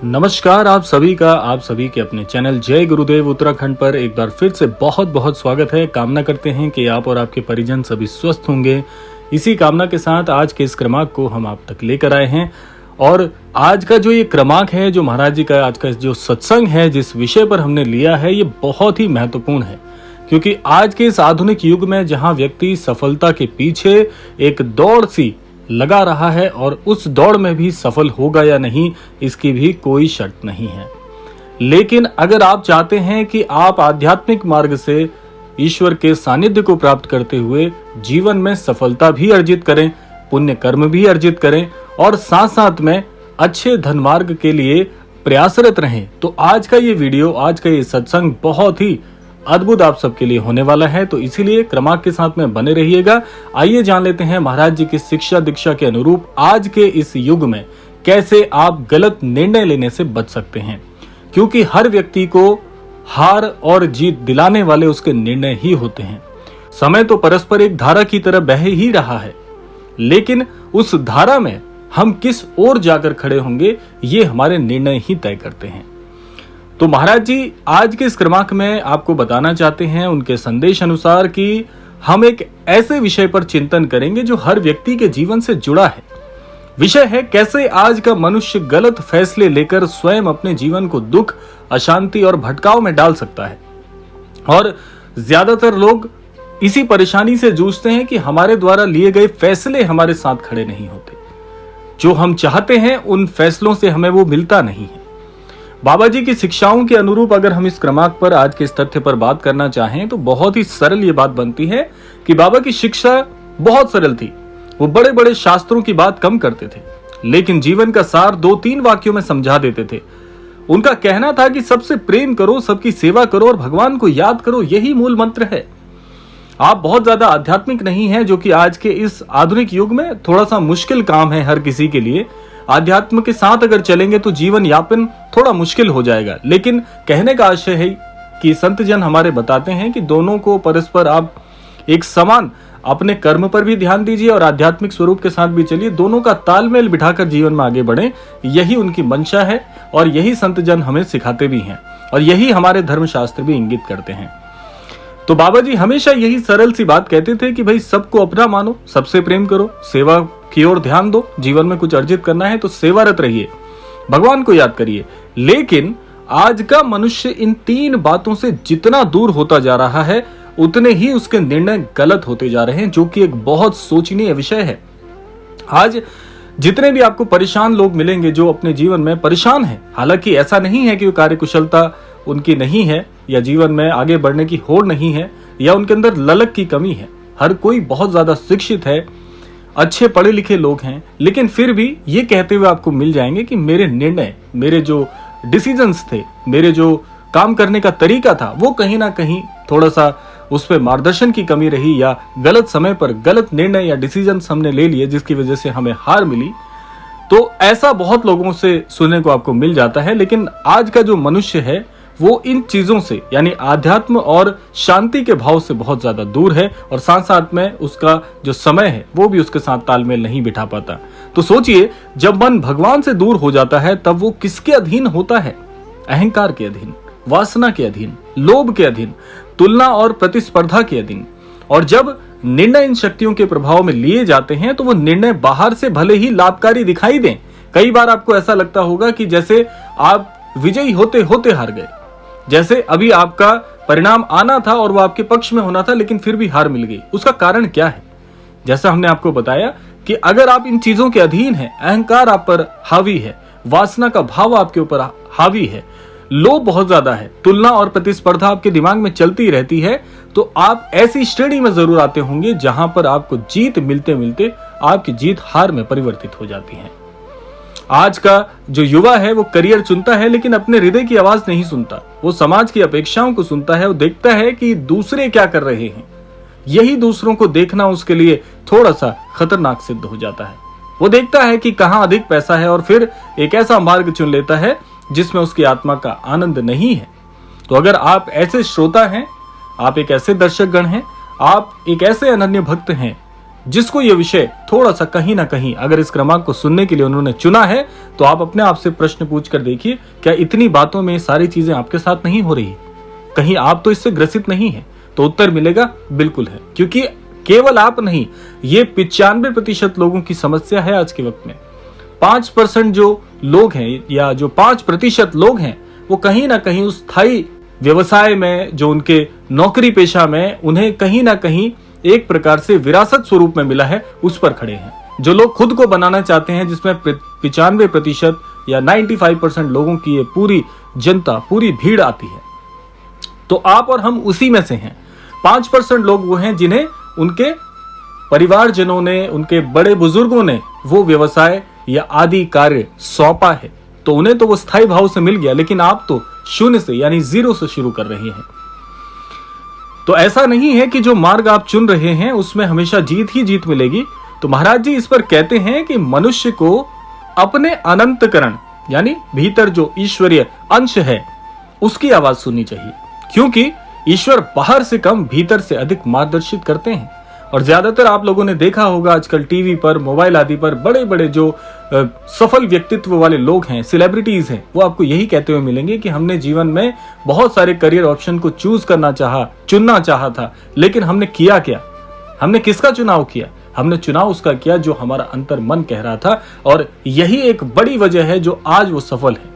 नमस्कार आप सभी के अपने चैनल जय गुरुदेव उत्तराखंड पर एक बार फिर से बहुत बहुत स्वागत है। कामना करते हैं कि आप और आपके परिजन सभी स्वस्थ होंगे। इसी कामना के साथ आज के इस क्रमांक को हम आप तक लेकर आए हैं। और आज का जो ये क्रमांक है, जो महाराज जी का आज का जो सत्संग है, जिस विषय पर हमने लिया है, ये बहुत ही महत्वपूर्ण है। क्योंकि आज के इस आधुनिक युग में जहां व्यक्ति सफलता के पीछे एक दौड़ सी लगा रहा है और उस दौड़ में भी सफल होगा या नहीं, इसकी भी कोई शर्त नहीं है। लेकिन अगर आप चाहते हैं कि आप आध्यात्मिक मार्ग से ईश्वर के सानिध्य को प्राप्त करते हुए जीवन में सफलता भी अर्जित करें, पुण्य कर्म भी अर्जित करें और साथ साथ में अच्छे धन मार्ग के लिए प्रयासरत रहें, तो आज का ये वीडियो, आज का ये सत्संग बहुत ही अद्भुत आप सबके लिए होने वाला है। तो इसीलिए क्रमांक के साथ में बने रहिएगा। आइए जान लेते हैं महाराज जी की शिक्षा दीक्षा के अनुरूप आज के इस युग में कैसे आप गलत निर्णय लेने से बच सकते हैं। क्योंकि हर व्यक्ति को हार और जीत दिलाने वाले उसके निर्णय ही होते हैं। समय तो परस्पर एक धारा की तरह बह ही रहा है, लेकिन उस धारा में हम किस ओर जाकर खड़े होंगे, ये हमारे निर्णय ही तय करते हैं। तो महाराज जी आज के इस क्रमांक में आपको बताना चाहते हैं उनके संदेश अनुसार कि हम एक ऐसे विषय पर चिंतन करेंगे जो हर व्यक्ति के जीवन से जुड़ा है। विषय है कैसे आज का मनुष्य गलत फैसले लेकर स्वयं अपने जीवन को दुख, अशांति और भटकाव में डाल सकता है। और ज्यादातर लोग इसी परेशानी से जूझते हैं कि हमारे द्वारा लिए गए फैसले हमारे साथ खड़े नहीं होते। जो हम चाहते हैं उन फैसलों से हमें वो मिलता नहीं है। बाबा जी की शिक्षाओं के अनुरूप अगर हम इस क्रमांक पर आज के इस तथ्य पर बात करना चाहें तो बहुत ही सरल ये बात बनती है कि बाबा की शिक्षा बहुत सरल थी। वो बड़े बड़े शास्त्रों की बात कम करते थे, लेकिन जीवन का सार 2-3 वाक्यों में समझा देते थे। उनका कहना था कि सबसे प्रेम करो, सबकी सेवा करो और भगवान को याद करो, यही मूल मंत्र है। आप बहुत ज्यादा आध्यात्मिक नहीं है, जो कि आज के इस आधुनिक युग में थोड़ा सा मुश्किल काम है हर किसी के लिए। आध्यात्म के साथ अगर चलेंगे तो जीवन यापन थोड़ा मुश्किल हो जाएगा। लेकिन कहने का आशय है कि संत जन हमारे बताते हैं कि दोनों को परस्पर आप एक समान अपने कर्म पर भी ध्यान दीजिए और आध्यात्मिक स्वरूप के साथ भी चलिए। दोनों का तालमेल बिठाकर जीवन में आगे बढ़ें, यही उनकी मंशा है और यही संत जन हमें सिखाते भी हैं और यही हमारे धर्मशास्त्र भी इंगित करते हैं। तो बाबा जी हमेशा यही सरल सी बात कहते थे कि भाई सबको अपना मानो, सबसे प्रेम करो, सेवा की ओर ध्यान दो। जीवन में कुछ अर्जित करना है तो सेवारत रहिए, भगवान को याद करिए। लेकिन आज का मनुष्य इन 3 बातों से जितना दूर होता जा रहा है, उतने ही उसके निर्णय गलत होते जा रहे हैं, जो कि एक बहुत सोचनीय विषय है। आज जितने भी आपको परेशान लोग मिलेंगे जो अपने जीवन में परेशान हैं, हालांकि ऐसा नहीं है कि वो कार्यकुशलता उनकी नहीं है या जीवन में आगे बढ़ने की होड़ नहीं है या उनके अंदर ललक की कमी है। हर कोई बहुत ज्यादा शिक्षित है, अच्छे पढ़े लिखे लोग हैं, लेकिन फिर भी ये कहते हुए आपको मिल जाएंगे कि मेरे निर्णय, मेरे जो डिसीजंस थे, मेरे जो काम करने का तरीका था, वो कहीं ना कहीं थोड़ा सा उस पर मार्गदर्शन की कमी रही या गलत समय पर गलत निर्णय या डिसीजंस हमने ले लिए, जिसकी वजह से हमें हार मिली। तो ऐसा बहुत लोगों से सुनने को आपको मिल जाता है। लेकिन आज का जो मनुष्य है वो इन चीजों से, यानी आध्यात्म और शांति के भाव से बहुत ज्यादा दूर है और साथ साथ में उसका जो समय है वो भी उसके साथ तालमेल नहीं बिठा पाता। तो सोचिए, जब मन भगवान से दूर हो जाता है तब वो किसके अधीन होता है? अहंकार के अधीन, वासना के अधीन, लोभ के अधीन, तुलना और प्रतिस्पर्धा के अधीन। और जब निर्णय इन शक्तियों के प्रभाव में लिए जाते हैं तो वो निर्णय बाहर से भले ही लाभकारी दिखाई दें, कई बार आपको ऐसा लगता होगा कि जैसे आप विजयी होते होते हार गए, जैसे अभी आपका परिणाम आना था और वो आपके पक्ष में होना था, लेकिन फिर भी हार मिल गई। उसका कारण क्या है? जैसा हमने आपको बताया कि अगर आप इन चीजों के अधीन हैं, अहंकार आप पर हावी है, वासना का भाव आपके ऊपर हावी है, लोभ बहुत ज्यादा है, तुलना और प्रतिस्पर्धा आपके दिमाग में चलती रहती है, तो आप ऐसी श्रेणी में जरूर आते होंगे जहां पर आपको जीत मिलते मिलते आपकी जीत हार में परिवर्तित हो जाती है। आज का जो युवा है वो करियर चुनता है, लेकिन अपने हृदय की आवाज नहीं सुनता। वो समाज की अपेक्षाओं को सुनता है, वो देखता है कि दूसरे क्या कर रहे हैं। यही दूसरों को देखना उसके लिए थोड़ा सा खतरनाक सिद्ध हो जाता है। वो देखता है कि कहां अधिक पैसा है और फिर एक ऐसा मार्ग चुन लेता है जिसमें उसकी आत्मा का आनंद नहीं है। तो अगर आप ऐसे श्रोता हैं, आप एक ऐसे दर्शक गण हैं, आप एक ऐसे अनन्य भक्त हैं जिसको ये विषय थोड़ा सा कहीं ना कहीं अगर इस क्रमांक को सुनने के लिए उन्होंने चुना है, तो आप अपने आप से प्रश्न पूछ कर देखिए, क्या इतनी बातों में सारी चीजें आपके साथ नहीं हो रही? कहीं आप तो इससे ग्रसित नहीं है? तो उत्तर मिलेगा बिल्कुल है, क्योंकि केवल आप नहीं, ये 95% लोगों की समस्या है आज के वक्त में। 5% जो लोग हैं या जो 5% लोग हैं, वो कहीं ना कहीं उस स्थायी व्यवसाय में, जो उनके नौकरी पेशा में उन्हें कहीं ना कहीं एक प्रकार से विरासत स्वरूप में मिला है, उस पर खड़े हैं। जो लोग खुद को बनाना चाहते हैं, जिसमें 95% या 95% लोगों की ये पूरी जनता, पूरी भीड़ आती है, तो आप और हम उसी में से हैं। 5% लोग वो हैं जिन्हें उनके परिवारजनों ने, उनके बड़े बुजुर्गों ने वो व्यवसाय या आदि कार्य सौंपा है, तो उन्हें तो वो स्थायी भाव से मिल गया, लेकिन आप तो शून्य से यानी जीरो से शुरू कर रहे हैं। तो ऐसा नहीं है कि जो मार्ग आप चुन रहे हैं उसमें हमेशा जीत ही जीत मिलेगी। तो महाराज जी इस पर कहते हैं कि मनुष्य को अपने अनंतकरण यानी भीतर जो ईश्वरीय अंश है उसकी आवाज सुननी चाहिए, क्योंकि ईश्वर बाहर से कम भीतर से अधिक मार्गदर्शित करते हैं। और ज्यादातर आप लोगों ने देखा होगा आजकल टीवी पर, मोबाइल आदि पर बड़े बड़े जो सफल व्यक्तित्व वाले लोग हैं, सेलिब्रिटीज हैं, वो आपको यही कहते हुए मिलेंगे कि हमने जीवन में बहुत सारे करियर ऑप्शन को चुनना चाहा था, लेकिन हमने किया क्या? हमने किसका चुनाव किया? हमने चुनाव उसका किया जो हमारा अंतर मन कह रहा था। और यही एक बड़ी वजह है जो आज वो सफल है,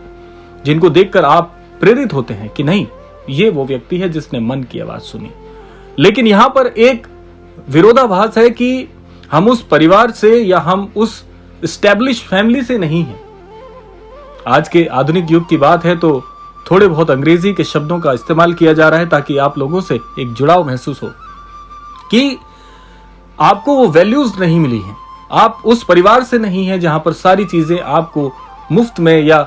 जिनको देखकर आप प्रेरित होते हैं कि नहीं, ये वो व्यक्ति है जिसने मन की आवाज सुनी। लेकिन यहां पर एक विरोधाभास है कि हम उस परिवार से या हम उस एस्टैब्लिश फैमिली से नहीं हैं। आज के आधुनिक युग की बात है तो थोड़े बहुत अंग्रेजी के शब्दों का इस्तेमाल किया जा रहा है ताकि आप लोगों से एक जुड़ाव महसूस हो कि आपको वो वैल्यूज नहीं मिली हैं। आप उस परिवार से नहीं है जहां पर सारी चीजें आपको मुफ्त में या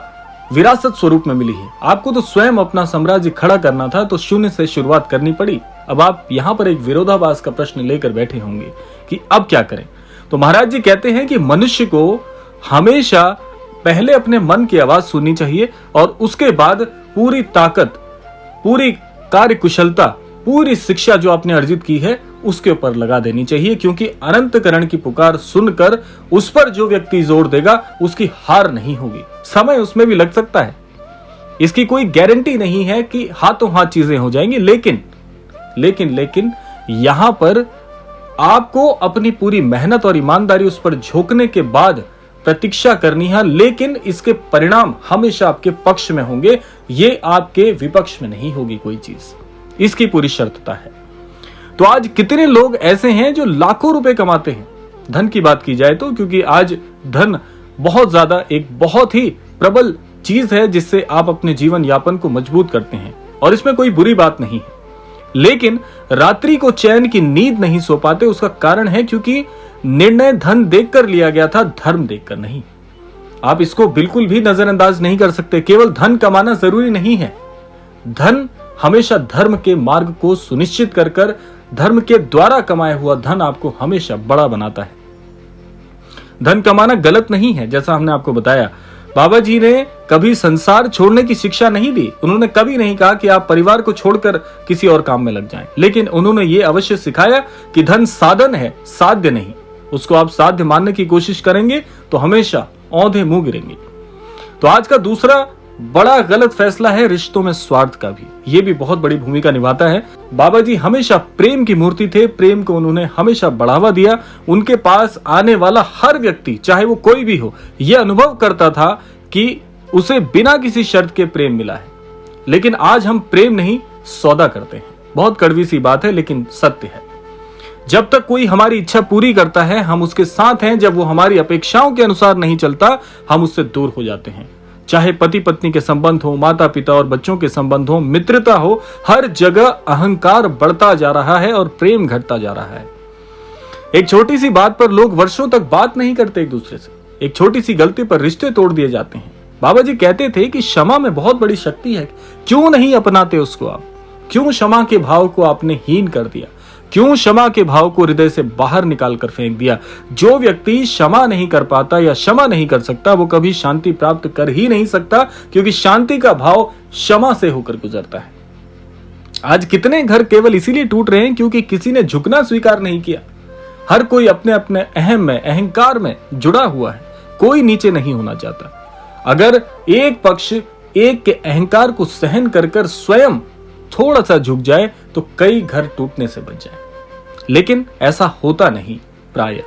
विरासत स्वरूप में मिली है। आपको तो स्वयं अपना साम्राज्य खड़ा करना था, तो शून्य से शुरुआत करनी पड़ी। अब आप यहां पर एक विरोधाभास का प्रश्न लेकर बैठे होंगे कि अब क्या करें। तो महाराज जी कहते हैं कि मनुष्य को हमेशा पहले अपने मन की आवाज सुननी चाहिए और उसके बाद पूरी ताकत, पूरी कार्य कुशलता, पूरी शिक्षा जो आपने अर्जित की है उसके ऊपर लगा देनी चाहिए, क्योंकि अनंतकरण की पुकार सुनकर उस पर जो व्यक्ति जोर देगा उसकी हार नहीं होगी। समय उसमें भी लग सकता है, इसकी कोई गारंटी नहीं है कि हाथों हाथ चीजें हो जाएंगी, लेकिन यहां पर आपको अपनी पूरी मेहनत और ईमानदारी उस पर झोंकने के बाद प्रतीक्षा करनी है, लेकिन इसके परिणाम हमेशा आपके पक्ष में होंगे, ये आपके विपक्ष में नहीं होगी कोई चीज। इसकी पूरी शर्तता है। तो आज कितने लोग ऐसे हैं जो लाखों रुपए कमाते हैं, धन की बात की जाए तो, क्योंकि आज धन बहुत ज्यादा एक बहुत ही प्रबल चीज है जिससे आप अपने जीवन यापन को मजबूत करते हैं, और इसमें कोई बुरी बात नहीं है। लेकिन रात्रि को चैन की नींद नहीं सो पाते, उसका कारण है क्योंकि निर्णय धन देखकर लिया गया था, धर्म देखकर नहीं। आप इसको बिल्कुल भी नजरअंदाज नहीं कर सकते। केवल धन कमाना जरूरी नहीं है, धन हमेशा धर्म के मार्ग को सुनिश्चित कर धर्म के द्वारा कमाया हुआ धन आपको हमेशा बड़ा बनाता है। धन कमाना गलत नहीं है, जैसा हमने आपको बताया। बाबा जी ने कभी संसार छोड़ने की शिक्षा नहीं दी। उन्होंने कभी नहीं कहा कि आप परिवार को छोड़कर किसी और काम में लग जाएं, लेकिन उन्होंने ये अवश्य सिखाया कि धन साधन है, साध्य नहीं। उसको आप साध्य मानने की कोशिश करेंगे तो हमेशा औंधे मुंह गिरेंगे। तो आज का दूसरा बड़ा गलत फैसला है रिश्तों में स्वार्थ का भी। ये भी बहुत बड़ी भूमिका निभाता है। बाबा जी हमेशा प्रेम की मूर्ति थे, प्रेम को उन्होंने हमेशा बढ़ावा दिया। उनके पास आने वाला हर व्यक्ति, चाहे वो कोई भी हो, यह अनुभव करता था कि उसे बिना किसी शर्त के प्रेम मिला है। लेकिन आज हम प्रेम नहीं, सौदा करते हैं। बहुत कड़वी सी बात है, लेकिन सत्य है। जब तक कोई हमारी इच्छा पूरी करता है हम उसके साथ हैं, जब वो हमारी अपेक्षाओं के अनुसार नहीं चलता हम उससे दूर हो जाते हैं। चाहे पति पत्नी के संबंध हो, माता पिता और बच्चों के संबंध हो, मित्रता हो, हर जगह अहंकार बढ़ता जा रहा है और प्रेम घटता जा रहा है। एक छोटी सी बात पर लोग वर्षों तक बात नहीं करते एक दूसरे से। एक छोटी सी गलती पर रिश्ते तोड़ दिए जाते हैं। बाबा जी कहते थे कि क्षमा में बहुत बड़ी शक्ति है, क्यों नहीं अपनाते उसको आप? क्यों क्षमा के भाव को आपने हीन कर दिया? क्यों क्षमा के भाव को हृदय से बाहर निकाल कर फेंक दिया? जो व्यक्ति क्षमा नहीं कर पाता या क्षमा नहीं कर सकता वो कभी शांति प्राप्त कर ही नहीं सकता, क्योंकि शांति का भाव क्षमा से होकर गुजरता है। आज कितने घर केवल इसीलिए टूट रहे हैं क्योंकि किसी ने झुकना स्वीकार नहीं किया। हर कोई अपने अपने अहम में, अहंकार में जुड़ा हुआ है, कोई नीचे नहीं होना चाहता। अगर एक पक्ष एक के अहंकार को सहन कर कर स्वयं थोड़ा सा झुक जाए तो कई घर टूटने से बच जाए, लेकिन ऐसा होता नहीं प्राय।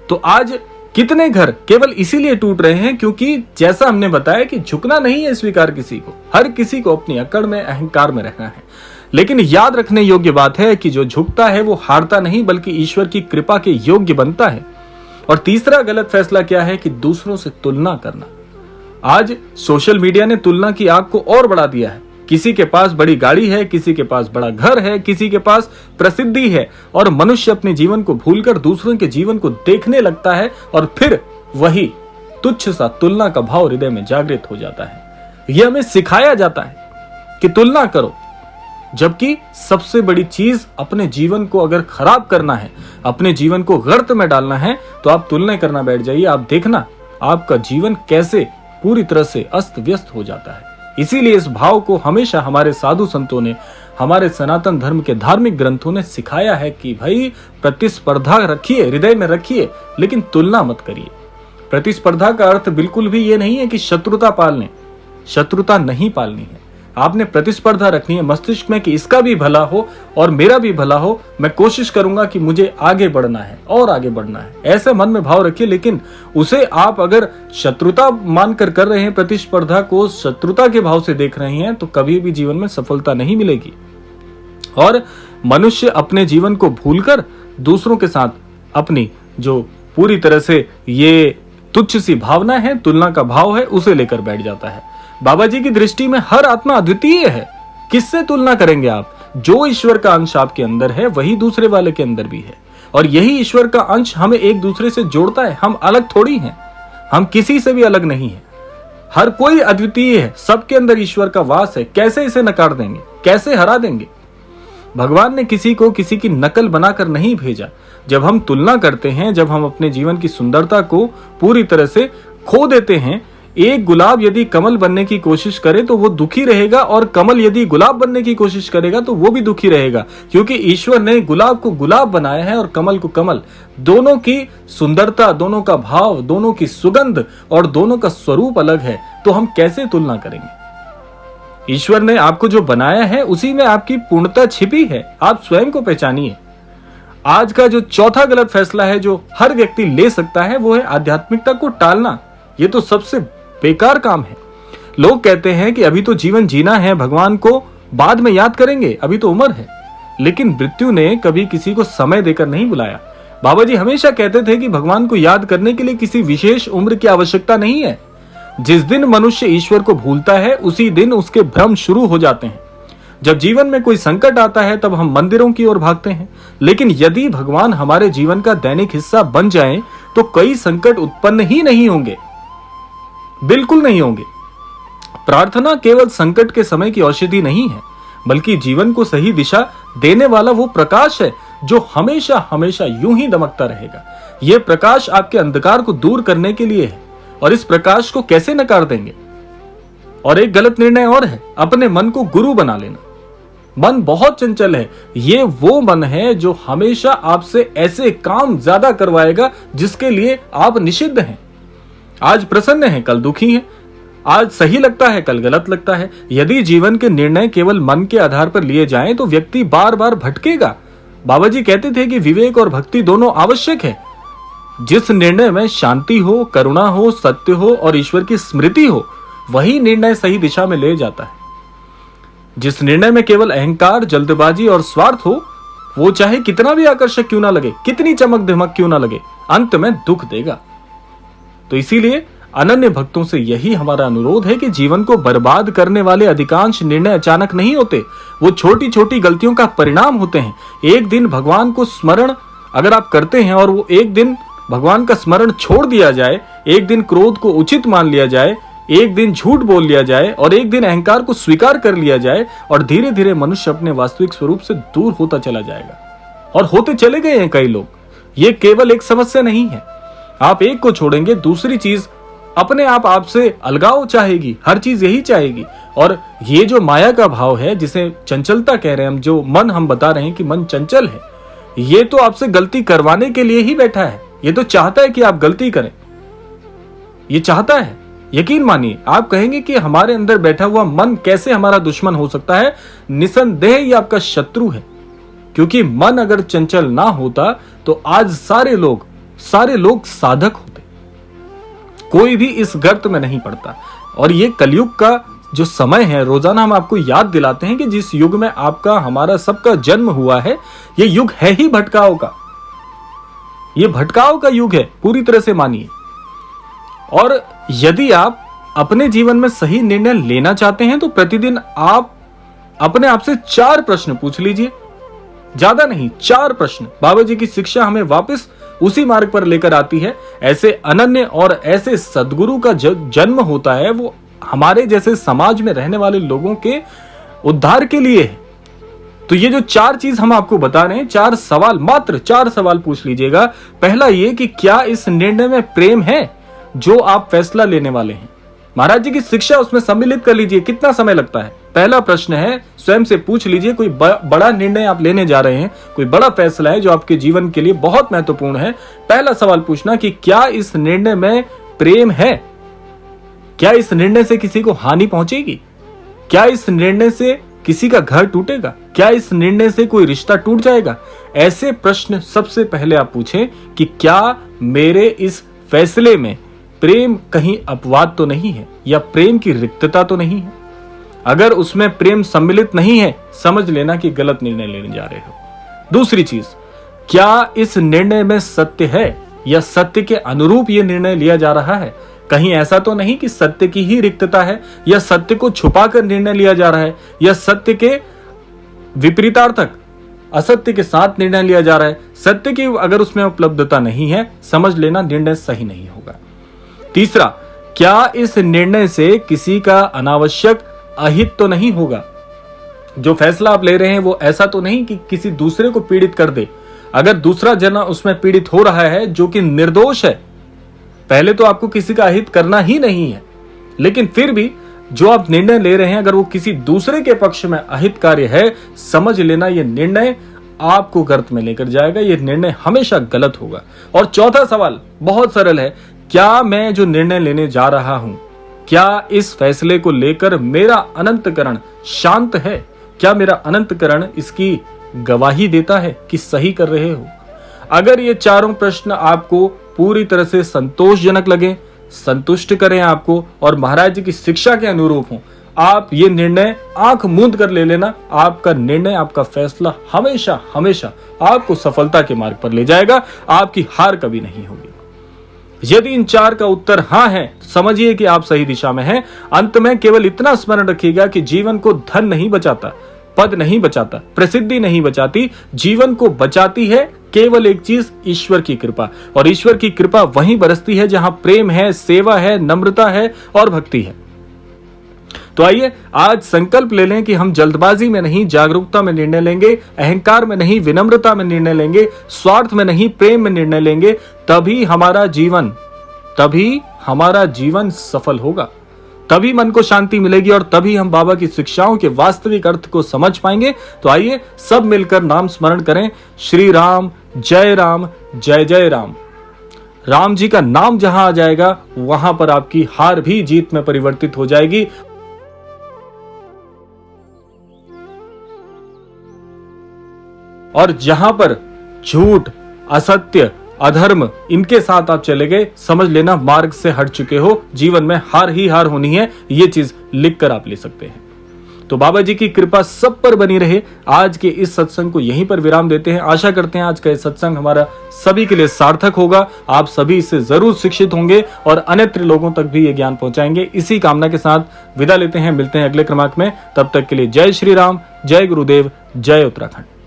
तो आज कितने घर केवल इसीलिए टूट रहे हैं क्योंकि जैसा हमने बताया कि झुकना नहीं है स्वीकार किसी को, हर किसी को अपनी अकड़ में, अहंकार में रहना है। लेकिन याद रखने योग्य बात है कि जो झुकता है वो हारता नहीं बल्कि ईश्वर की कृपा के योग्य बनता है। और तीसरा गलत फैसला क्या है कि दूसरों से तुलना करना। आज सोशल मीडिया ने तुलना की आग को और बढ़ा दिया है। किसी के पास बड़ी गाड़ी है, किसी के पास बड़ा घर है, किसी के पास प्रसिद्धि है, और मनुष्य अपने जीवन को भूलकर दूसरों के जीवन को देखने लगता है और फिर वही तुच्छ सा तुलना का भाव हृदय में जागृत हो जाता है। यह हमें सिखाया जाता है कि तुलना करो, जबकि सबसे बड़ी चीज अपने जीवन को अगर खराब करना है, अपने जीवन को गर्त में डालना है, तो आप तुलना करना बैठ जाइए। आप देखना आपका जीवन कैसे पूरी तरह से अस्त व्यस्त हो जाता है। इसीलिए इस भाव को हमेशा हमारे साधु संतों ने, हमारे सनातन धर्म के धार्मिक ग्रंथों ने सिखाया है कि भाई प्रतिस्पर्धा रखिए, हृदय में रखिए, लेकिन तुलना मत करिए। प्रतिस्पर्धा का अर्थ बिल्कुल भी ये नहीं है कि शत्रुता पालने, शत्रुता नहीं पालनी है। आपने प्रतिस्पर्धा रखनी है मस्तिष्क में कि इसका भी भला हो और मेरा भी भला हो, मैं कोशिश करूंगा कि मुझे आगे बढ़ना है और आगे बढ़ना है, ऐसे मन में भाव रखिए। लेकिन उसे आप अगर शत्रुता मानकर कर रहे हैं, प्रतिस्पर्धा को शत्रुता के भाव से देख रहे हैं, तो कभी भी जीवन में सफलता नहीं मिलेगी। और मनुष्य अपने जीवन को भूलकर दूसरों के साथ अपनी जो पूरी तरह से ये तुच्छ सी भावना है, तुलना का भाव है, उसे लेकर बैठ जाता है। बाबा जी की दृष्टि में हर आत्मा अद्वितीय है। किससे तुलना करेंगे आप? जो ईश्वर का अंश आपके अंदर है वही दूसरे वाले के अंदर भी है, और यही ईश्वर का अंश हमें एक दूसरे से जोड़ता है। हम अलग थोड़ी हैं, हम किसी से भी अलग नहीं है। हर कोई अद्वितीय है, सबके अंदर ईश्वर का वास है। कैसे इसे नकार देंगे, कैसे हरा देंगे? भगवान ने किसी को किसी की नकल बनाकर नहीं भेजा। जब हम तुलना करते हैं, जब हम अपने जीवन की सुंदरता को पूरी तरह से खो देते हैं, एक गुलाब यदि कमल बनने की कोशिश करे तो वो दुखी रहेगा, और कमल यदि गुलाब बनने की कोशिश करेगा तो वो भी दुखी रहेगा, क्योंकि ईश्वर ने गुलाब को गुलाब बनाया है और कमल को कमल। दोनों की सुंदरता, दोनों का भाव, दोनों की सुगंध और दोनों का स्वरूप अलग है, तो हम कैसे तुलना करेंगे? ईश्वर ने आपको जो बनाया है उसी में आपकी पूर्णता छिपी है, आप स्वयं को पहचानिए। आज का जो चौथा गलत फैसला है जो हर व्यक्ति ले सकता है, वो है आध्यात्मिकता को टालना। ये तो सबसे बेकार काम है। लोग कहते हैं कि अभी तो जीवन जीना है, भगवान को बाद में याद करेंगे, अभी तो उम्र है। लेकिन मृत्यु ने कभी किसी को समय देकर नहीं बुलाया। बाबा जी हमेशा कहते थे कि भगवान को याद करने के लिए किसी विशेष उम्र की आवश्यकता नहीं है। जिस दिन मनुष्य ईश्वर को भूलता है उसी दिन उसके भ्रम शुरू हो जाते हैं। जब जीवन में कोई संकट आता है तब हम मंदिरों की ओर भागते हैं, लेकिन यदि भगवान हमारे जीवन का दैनिक हिस्सा बन जाएं, तो कई संकट उत्पन्न ही नहीं होंगे, बिल्कुल नहीं होंगे। प्रार्थना केवल संकट के समय की औषधि नहीं है, बल्कि जीवन को सही दिशा देने वाला वो प्रकाश है जो हमेशा हमेशा यूं ही दमकता रहेगा। यह प्रकाश आपके अंधकार को दूर करने के लिए है, और इस प्रकाश को कैसे नकार देंगे? और एक गलत निर्णय और है, अपने मन को गुरु बना लेना। मन बहुत चंचल है। ये वो मन है जो हमेशा आपसे ऐसे काम ज्यादा करवाएगा जिसके लिए आप निषिद्ध हैं। आज प्रसन्न है, कल दुखी है, आज सही लगता है, कल गलत लगता है। यदि जीवन के निर्णय केवल मन के आधार पर लिए जाएं तो व्यक्ति बार बार भटकेगा। बाबा जी कहते थे कि विवेक और भक्ति दोनों आवश्यक है। जिस निर्णय में शांति हो, करुणा हो, सत्य हो और ईश्वर की स्मृति हो, वही निर्णय सही दिशा में ले जाता है। जिस निर्णय में केवल अहंकार, जल्दबाजी और स्वार्थ हो, वो चाहे कितना भी आकर्षक क्यों ना लगे, कितनी चमक धमक क्यों ना लगे, अंत में दुख देगा। तो इसीलिए अनन्य भक्तों से यही हमारा अनुरोध है कि जीवन को बर्बाद करने वाले अधिकांश निर्णय अचानक नहीं होते, वो छोटी छोटी गलतियों का परिणाम होते हैं। एक दिन भगवान को स्मरण अगर आप करते हैं और वो एक दिन भगवान का स्मरण छोड़ दिया जाए, एक दिन क्रोध को उचित मान लिया जाए, एक दिन झूठ बोल लिया जाए और एक दिन अहंकार को स्वीकार कर लिया जाए, और धीरे धीरे मनुष्य अपने वास्तविक स्वरूप से दूर होता चला जाएगा। और होते चले गए हैं कई लोग। ये केवल एक समस्या नहीं है, आप एक को छोड़ेंगे दूसरी चीज अपने आप आपसे अलगाव चाहेगी, हर चीज यही चाहेगी। और ये जो माया का भाव है, जिसे चंचलता कह रहे हैं हम, जो मन हम बता रहे हैं कि मन चंचल है, ये तो आपसे गलती करवाने के लिए ही बैठा है। ये तो चाहता है कि आप गलती करें, ये चाहता है। यकीन मानिए, आप कहेंगे कि हमारे अंदर बैठा हुआ मन कैसे हमारा दुश्मन हो सकता है? निसंदेह ये आपका शत्रु है, क्योंकि मन अगर चंचल ना होता तो आज सारे लोग साधक होते, कोई भी इस गर्त में नहीं पड़ता। और ये कलयुग का जो समय है, रोजाना हम आपको याद दिलाते हैं कि जिस युग में आपका हमारा सबका जन्म हुआ है, ये युग है ही भटकाव का। ये भटकाव का युग है, पूरी तरह से मानिए। और यदि आप अपने जीवन में सही निर्णय लेना चाहते हैं तो प्रतिदिन आप अपने आप से 4 प्रश्न पूछ लीजिए, ज्यादा नहीं, 4 प्रश्न। बाबा जी की शिक्षा हमें वापस उसी मार्ग पर लेकर आती है। ऐसे अनन्य और ऐसे सद्गुरु का जन्म होता है, वो हमारे जैसे समाज में रहने वाले लोगों के उद्धार के लिए है। तो ये जो 4 चीज हम आपको बता रहे हैं, 4 सवाल, मात्र 4 सवाल पूछ लीजिएगा। पहला ये कि क्या इस निर्णय में प्रेम है जो आप फैसला लेने वाले हैं? महाराज जी की शिक्षा उसमें सम्मिलित कर लीजिए, कितना समय लगता है। पहला प्रश्न है, स्वयं से पूछ लीजिए, कोई बड़ा निर्णय आप लेने जा रहे हैं, कोई बड़ा फैसला है जो आपके जीवन के लिए बहुत महत्वपूर्ण है। पहला सवाल पूछना कि क्या इस निर्णय में प्रेम है? क्या इस निर्णय से किसी को हानि पहुंचेगी? क्या इस निर्णय से किसी का घर टूटेगा? क्या इस निर्णय से कोई रिश्ता टूट जाएगा? ऐसे प्रश्न सबसे पहले आप पूछें कि क्या मेरे इस फैसले में प्रेम कहीं अपवाद तो नहीं है, या प्रेम की रिक्तता तो नहीं है? अगर उसमें प्रेम सम्मिलित नहीं है, समझ लेना कि गलत निर्णय लेने जा रहे हो। दूसरी चीज, क्या इस निर्णय में सत्य है या सत्य के अनुरूप यह निर्णय लिया जा रहा है? कहीं ऐसा तो नहीं कि सत्य की ही रिक्तता है, या सत्य को छुपाकर निर्णय लिया जा रहा है, या सत्य के विपरीतार्थक असत्य के साथ निर्णय लिया जा रहा है? सत्य की अगर उसमें उपलब्धता नहीं है, समझ लेना निर्णय सही नहीं होगा। तीसरा, क्या इस निर्णय से किसी का अनावश्यक अहित तो नहीं होगा? जो फैसला आप ले रहे हैं वो ऐसा तो नहीं कि किसी दूसरे को पीड़ित कर दे। अगर दूसरा जना उसमें पीड़ित हो रहा है जो कि निर्दोष है, पहले तो आपको किसी का अहित करना ही नहीं है, लेकिन फिर भी जो आप निर्णय ले रहे हैं अगर वो किसी दूसरे के पक्ष में अहित कार्य है, समझ लेना यह निर्णय आपको गर्त में लेकर जाएगा, यह निर्णय हमेशा गलत होगा। और चौथा सवाल बहुत सरल है, क्या मैं जो निर्णय लेने जा रहा हूं, क्या इस फैसले को लेकर मेरा अनंतकरण शांत है? क्या मेरा अनंतकरण इसकी गवाही देता है कि सही कर रहे हो? अगर ये चारों प्रश्न आपको पूरी तरह से संतोषजनक लगे, संतुष्ट करें आपको और महाराज जी की शिक्षा के अनुरूप हो, आप ये निर्णय आंख मूंद कर ले लेना। आपका निर्णय, आपका फैसला हमेशा हमेशा आपको सफलता के मार्ग पर ले जाएगा, आपकी हार कभी नहीं होगी। यदि इन 4 का उत्तर हाँ है, समझिए कि आप सही दिशा में हैं। अंत में केवल इतना स्मरण रखिएगा कि जीवन को धन नहीं बचाता, पद नहीं बचाता, प्रसिद्धि नहीं बचाती, जीवन को बचाती है केवल एक चीज, ईश्वर की कृपा। और ईश्वर की कृपा वहीं बरसती है जहां प्रेम है, सेवा है, नम्रता है और भक्ति है। तो आइए आज संकल्प ले लें कि हम जल्दबाजी में नहीं, जागरूकता में निर्णय लेंगे, अहंकार में नहीं, विनम्रता में निर्णय लेंगे, स्वार्थ में नहीं, प्रेम में निर्णय लेंगे। तभी हमारा जीवन सफल होगा, तभी मन को शांति मिलेगी और तभी हम बाबा की शिक्षाओं के वास्तविक अर्थ को समझ पाएंगे। तो आइए सब मिलकर नाम स्मरण करें, श्री राम जय राम जय जय राम। राम जी का नाम जहां आ जाएगा वहां पर आपकी हार भी जीत में परिवर्तित हो जाएगी। और जहां पर झूठ, असत्य, अधर्म इनके साथ आप चले गए, समझ लेना मार्ग से हट चुके हो, जीवन में हार ही हार होनी है। ये चीज लिखकर आप ले सकते हैं। तो बाबा जी की कृपा सब पर बनी रहे। आज के इस सत्संग को यहीं पर विराम देते हैं। आशा करते हैं आज का इस सत्संग हमारा सभी के लिए सार्थक होगा। आप सभी इससे जरूर शिक्षित होंगे और अन्यत्र लोगों तक भी ये ज्ञान पहुंचाएंगे। इसी कामना के साथ विदा लेते हैं, मिलते हैं अगले क्रमांक में। तब तक के लिए जय श्री राम, जय गुरुदेव, जय उत्तराखंड।